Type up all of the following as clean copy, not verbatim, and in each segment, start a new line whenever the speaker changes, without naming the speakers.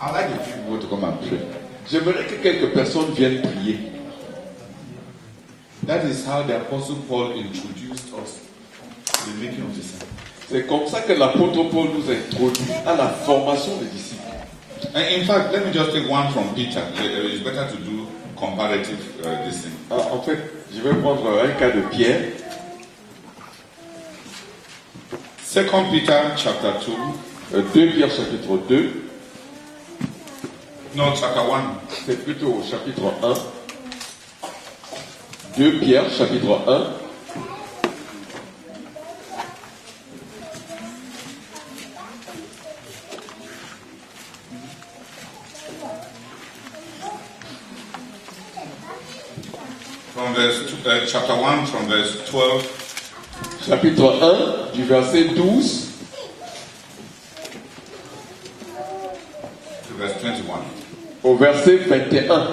I'd like the people to come and pray. J'aimerais que quelques personnes viennent prier. That is how the Apostle Paul introduced us to the making of disciples.
C'est comme ça que l'apôtre Paul nous introduit à la formation des disciples.
In fact, let me just take one from Peter. It's better to do comparative this thing.
En fait, je vais prendre un cas de Pierre.
2 Peter chapter 2.
2 Pierre chapitre 2.
No, chapter 1.
C'est plutôt au chapitre 1. 2 Pierre chapitre 1.
From chapter 1, from verse 12.
Chapitre 1, du verset 12
to verse 21.
Au verset 21.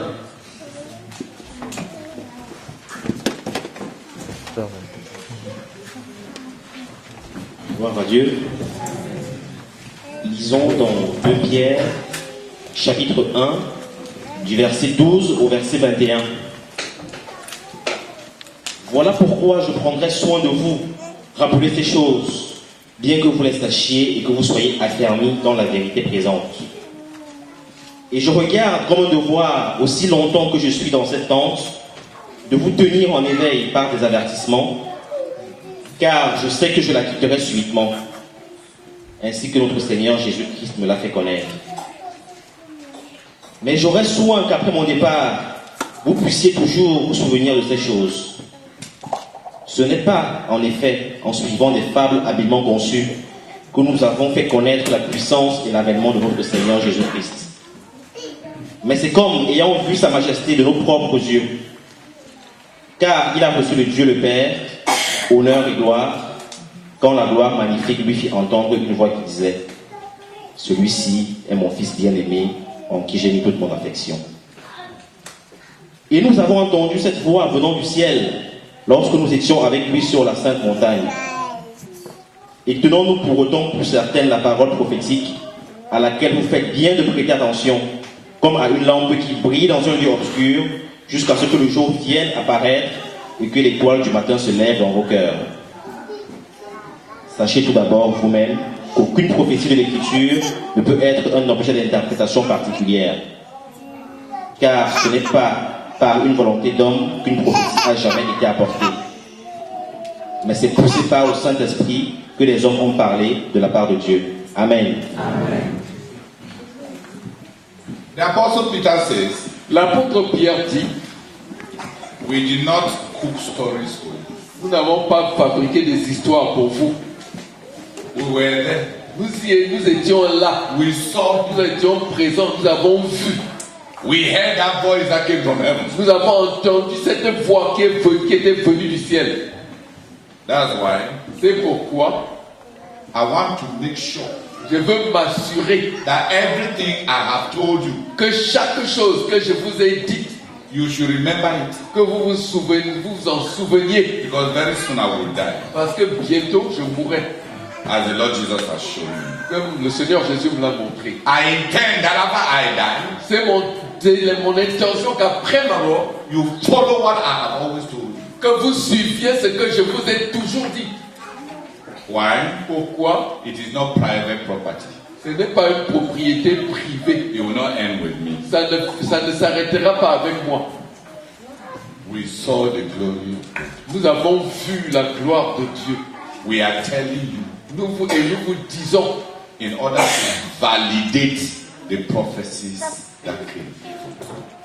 Gloire à Dieu. Lisons dans 2 Pierre, chapitre 1, du verset 12 au verset 21. Voilà pourquoi je prendrai soin de vous. Rappelez ces choses, bien que vous les sachiez et que vous soyez affermis dans la vérité présente. Et je regarde comme un devoir, aussi longtemps que je suis dans cette tente, de vous tenir en éveil par des avertissements, car je sais que je la quitterai subitement, ainsi que notre Seigneur Jésus-Christ me l'a fait connaître. Mais j'aurai soin qu'après mon départ, vous puissiez toujours vous souvenir de ces choses. Ce n'est pas, en effet, en suivant des fables habilement conçues, que nous avons fait connaître la puissance et l'avènement de notre Seigneur Jésus-Christ. Mais c'est comme ayant vu sa majesté de nos propres yeux. Car il a reçu de Dieu le Père, honneur et gloire, quand la gloire magnifique lui fit entendre une voix qui disait « Celui-ci est mon Fils bien-aimé, en qui j'ai mis toute mon affection. » Et nous avons entendu cette voix venant du ciel, lorsque nous étions avec lui sur la sainte montagne. Et tenons-nous pour autant pour certaine la parole prophétique, à laquelle vous faites bien de prêter attention, comme à une lampe qui brille dans un lieu obscur, jusqu'à ce que le jour vienne apparaître et que l'étoile du matin se lève dans vos cœurs. Sachez tout d'abord vous-même qu'aucune prophétie de l'Écriture ne peut être un objet d'interprétation particulière. Car ce n'est pas par une volonté d'homme qu'une prophétie n'a jamais été apportée. Mais c'est poussé par le Saint-Esprit que les hommes ont parlé de la part de Dieu. Amen.
Amen. The Apostle Peter says,
l'apôtre Pierre dit,
we did not cook stories for you.
Nous n'avons pas fabriqué des histoires pour vous.
We were there.
Nous étions là.
We saw.
Nous étions présents. Nous avons vu.
We heard that voice that came from heaven.
Nous avons entendu cette voix qui était venue du ciel.
That's why.
C'est pourquoi
I want to make sure.
Je veux m'assurer
that everything I have told you,
que chaque chose que je vous ai dite,
you should remember it.
Que vous vous en souveniez.
Because very soon I will die.
Parce que bientôt je mourrai.
As the Lord Jesus has shown me.
Comme le Seigneur Jésus me l'a montré.
I intend that after I die,
c'est mon intention qu'après ma mort,
you follow what I have always told you.
Que vous suiviez ce que je vous ai toujours dit.
Why?
Pourquoi?
It is not private property.
Ce n'est pas une propriété privée.
It will not end with me.
Ça ne s'arrêtera pas avec moi.
We saw the glory.
Nous avons vu la gloire de Dieu.
We are telling you.
Nous vous disons,
in order to validate the prophecies that came.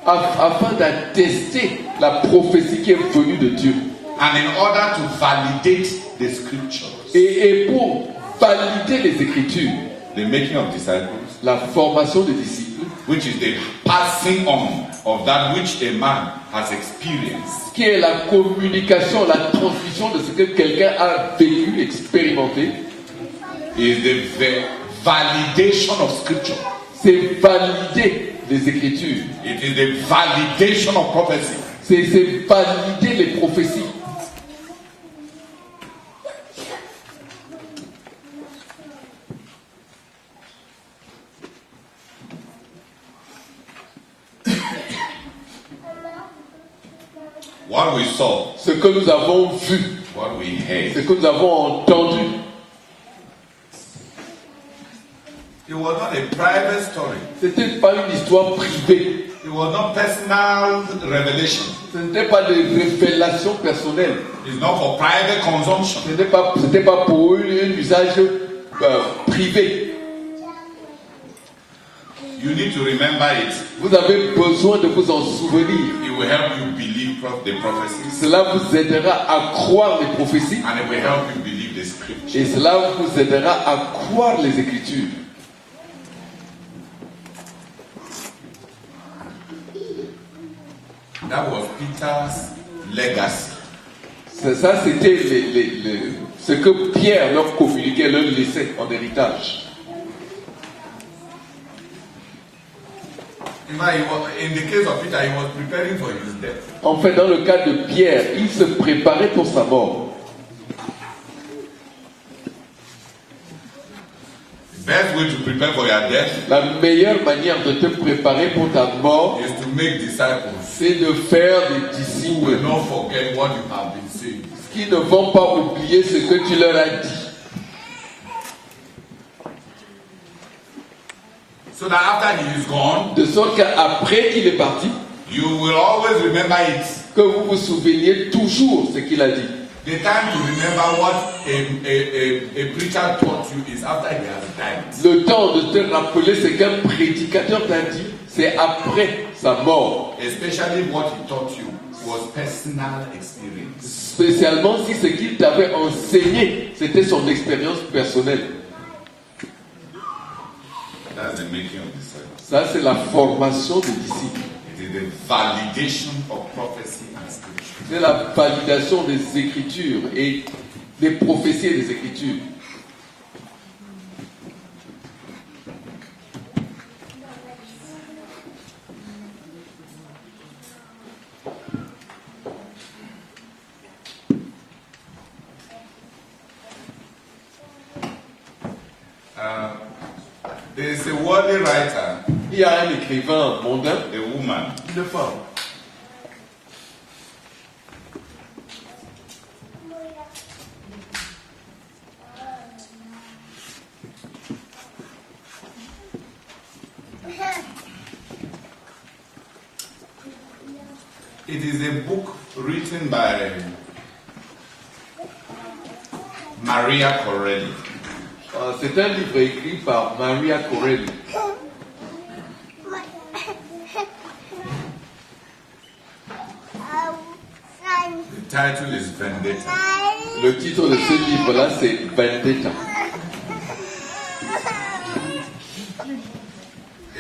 Afin d'attester la prophétie qui est venue de Dieu.
And in order to validate the scriptures.
Et pour valider les Écritures.
The making of disciples.
La formation des disciples.
Which is the passing on of that which a man has experienced.
Qui est la communication, la transmission de ce que quelqu'un a vécu, expérimenté.
Is the validation of scripture.
C'est valider les Écritures.
It is the validation of prophecy.
C'est valider les prophéties.
what we saw,
ce que nous avons vu,
what we
ce
heard.
que nous avons entendu.
It was not a private story.
C'était pas une histoire privée.
It was not personal revelation.
Ce n'était pas des révélations personnelles.
It's not for private consumption.
C'était pas pour un usage privé.
You need to remember it.
Vous avez besoin de vous en souvenir.
It will help you believe the prophecies,
Cela vous aidera à croire les prophéties
and it will help you believe the scripture.
et cela vous aidera à croire les Écritures.
That was Peter's legacy.
Ça, c'était ce que Pierre leur communiquait, leur laissait en héritage.
In fact, in the case of Peter, he was preparing for his death.
En fait, dans le cas de Pierre, il se préparait pour sa mort.
The best way to prepare for your death
La meilleure manière de te préparer pour ta mort,
is to make disciples
c'est de faire des
who
disciples
will not forget what you have been saying.
qui ne vont pas oublier ce que tu leur as dit.
So that after he is gone,
De sorte qu'après qu'il est parti,
you will always remember it.
que vous vous souveniez toujours ce qu'il a dit.
The time to remember what a preacher taught you is after he has died.
Le temps de te rappeler ce qu'un prédicateur t'a dit, c'est après sa mort.
Especially what he taught you was personal experience.
Spécialement si ce qu'il t'avait enseigné, c'était son expérience personnelle.
That's the making of disciples.
Ça, c'est la formation des disciples.
It is the validation of prophecy and scripture.
C'est la validation des Écritures et des prophéties et des Écritures.
There is a worldly writer,
Il y a un écrivain mondain,
a woman,
une femme.
it is a book written by Maria Corelli.
C'est un livre écrit par Maria Corelli.
The title is Vendetta.
Le titre de ce livre-là, c'est Vendetta.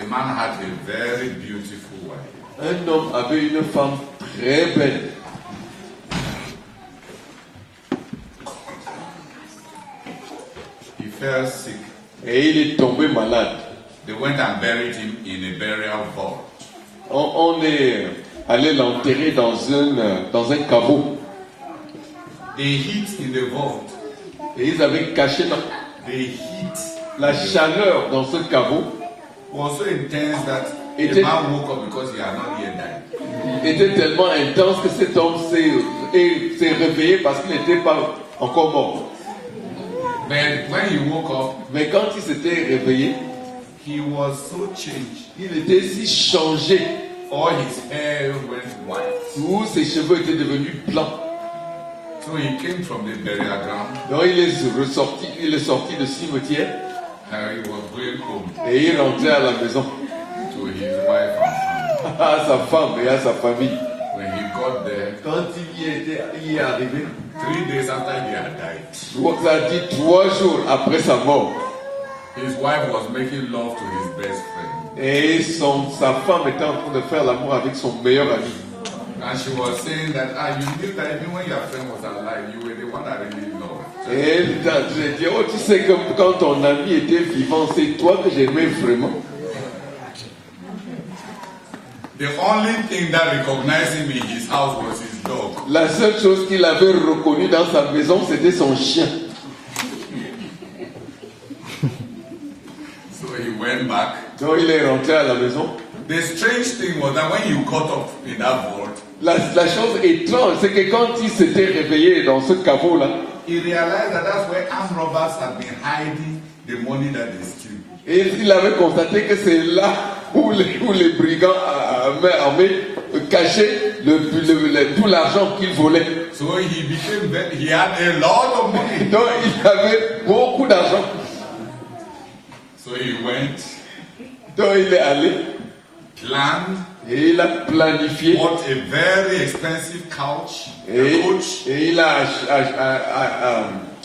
A man had a very beautiful wife.
Un homme avait une femme très belle.
He fell sick.
Et il est tombé malade.
They went and buried him in a burial vault.
On est allé l'enterrer dans un caveau.
The heat in the vault,
Et ils avaient caché
the heat
la chaleur dans ce caveau.
was so intense that
It
the
is-
man woke up because he had not yet died.
Était tellement intense que cet homme s'est réveillé parce qu'il n'était pas encore mort.
But when he woke up,
Mais quand il s'était réveillé,
he was so changed.
il était si changé.
All his hair went white.
Tous ses cheveux étaient devenus blancs.
So he came from the burial ground
Donc il est sorti du cimetière
and he was going home
et il rentrait à la maison
to his wife and family.
à sa femme et à sa famille.
When he got there,
Quand il y est arrivé,
3 days after he had died,
ça a dit 3 jours après sa mort.
his wife was making love to his best friend.
Et sa femme était en train de faire l'amour avec son meilleur ami.
And she was saying that, you knew that even when your friend was alive, you were the one that really loved.
Et elle était en train de dire, oh tu sais que quand ton ami était vivant, c'est toi que j'aimais vraiment.
The only thing that recognized him in his house was his dog.
La seule chose qu'il avait reconnue dans sa maison, c'était son chien.
So he went back.
Donc il est rentré à la maison.
The strange thing was that when you got up in that vault,
La chose étrange, c'est que quand il s'était réveillé dans ce caveau-là,
he realized that that's where armed robbers had been hiding the money that they steal.
et il avait constaté que c'est là où les brigands armés cachaient tout l'argent qu'ils volaient.
So he had a lot of money.
Donc il avait beaucoup d'argent.
So he went,
Donc il est allé
planned,
et il a planifié
bought a very expensive coach,
et il a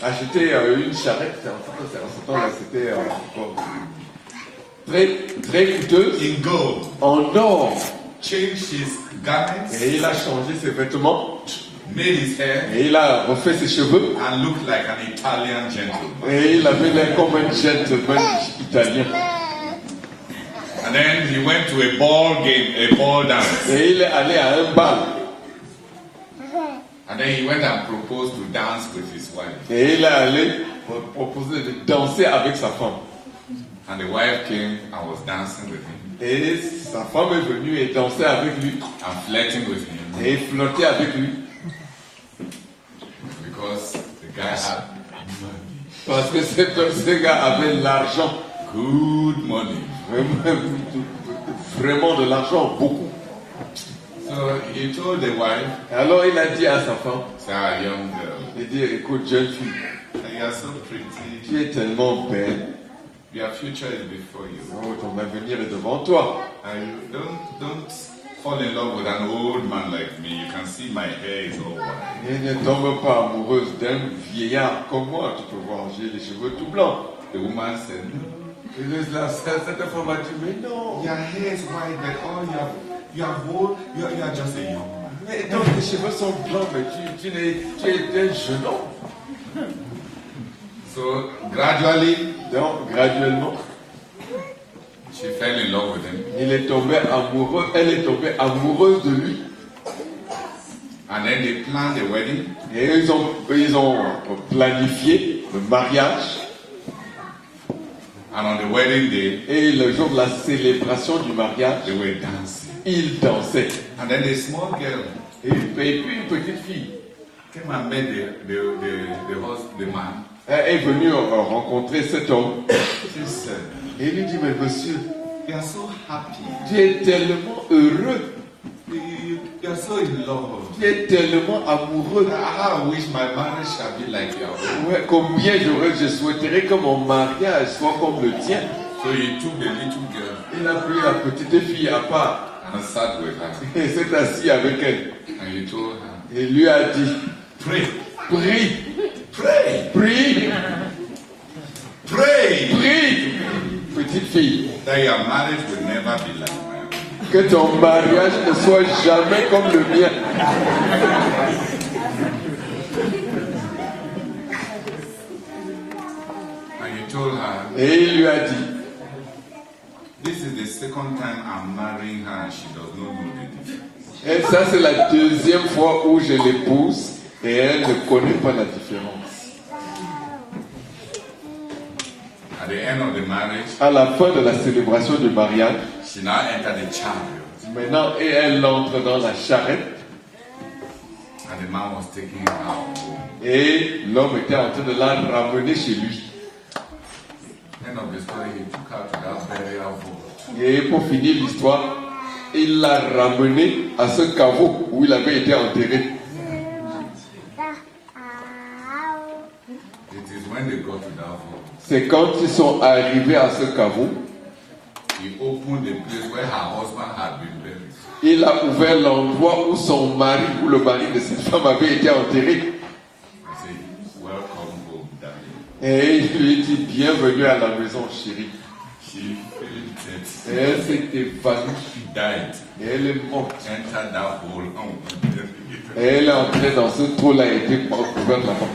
acheté une charrette. En ce temps-là, c'était très coûteuse
in gold,
en or.
changed his garments,
Et il a changé ses vêtements
made his hair,
et il a refait ses cheveux
and looked like an Italian gentleman.
et il avait l'air comme un gentleman italien.
And then he went to a ball dance.
Et il est allé à un bal
And then he went and proposed to dance with his wife.
et il est allé proposer de danser avec sa femme.
And the wife came and was dancing with him
Et sa femme est venue et dansait avec lui
and flirting with him
et flirtait avec lui
because the guy had
parce que ce gars avait l'argent,
good money.
vraiment de l'argent, beaucoup.
So he told the wife,
Alors il a dit à sa femme,
say, "Ah, young girl,
il dit, écoute jeune fille,
you are so pretty.
tu es tellement belle,
Your future is before you.
oh, ton avenir est devant toi.
And don't fall in love with an old man like me. You can see my hair is all white."
Et ne tombe pas amoureuse d'un vieillard comme moi, tu peux voir, j'ai les cheveux tout blancs.
The woman said, "No,
Et cette femme a dit, mais non,
your hair is white, but all you are old. You are just a young man."
mais donc tes cheveux sont blancs, mais tu es un jeune homme.
So gradually,
Donc graduellement,
she fell in love with him.
elle est tombée amoureuse de lui.
And then they planned the wedding.
Et ils ont planifié le mariage.
And on the wedding day,
Et le jour de la célébration du mariage,
they were dancing.
ils dansaient.
And then a small girl
Et puis une petite fille
came and met the man.
est venue rencontrer cet homme.
She said,
Et il lui dit, mais monsieur,
"You are so happy.
tu es tellement heureux,
You are so in love.
tu es tellement amoureux.
How I wish my marriage shall be like yours."
Ouais, combien je souhaiterais que mon mariage soit comme le tien.
So he took the little girl
Il a pris la petite fille à part
and sat with her.
et s'est assis avec elle.
And he told her,
Et lui a dit,
"Pray,
prie,
pray,
prie,
pray
prie, petite fille,
that your marriage will never be like mine."
que ton mariage ne soit jamais comme le mien.
And he told her,
Et il lui a dit,
"This is the second time I'm marrying her and she does not know the difference."
et ça c'est la deuxième fois où je l'épouse et elle ne connaît pas la différence.
At the end of the marriage,
À la fin de la célébration du mariage,
she now entered the chariot
maintenant et elle entre dans la charrette
and the man was taking her home.
et l'homme était en train de la ramener chez lui.
End of the story, he took her to that burial vault.
Et pour finir l'histoire, il l'a ramené à ce caveau où il avait été enterré.
It is when they got to that vault,
C'est quand ils sont arrivés à ce caveau,
he opened the place where her husband had been buried.
il a ouvert l'endroit où son mari, où le mari de cette femme avait été enterré.
I said, "Welcome home, darling."
Et il lui dit, bienvenue à la maison, chérie.
She fainted.
Et elle s'est évanouie.
She died.
Et elle est morte.
Entered that hole.
Et elle est entrée dans ce trou-là et était recouverte là-bas.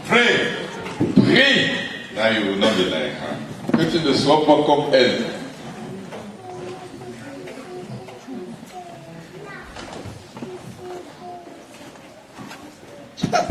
Pray
Prie
that you will not be like her.
que tu ne sois pas comme elle.
C'est pas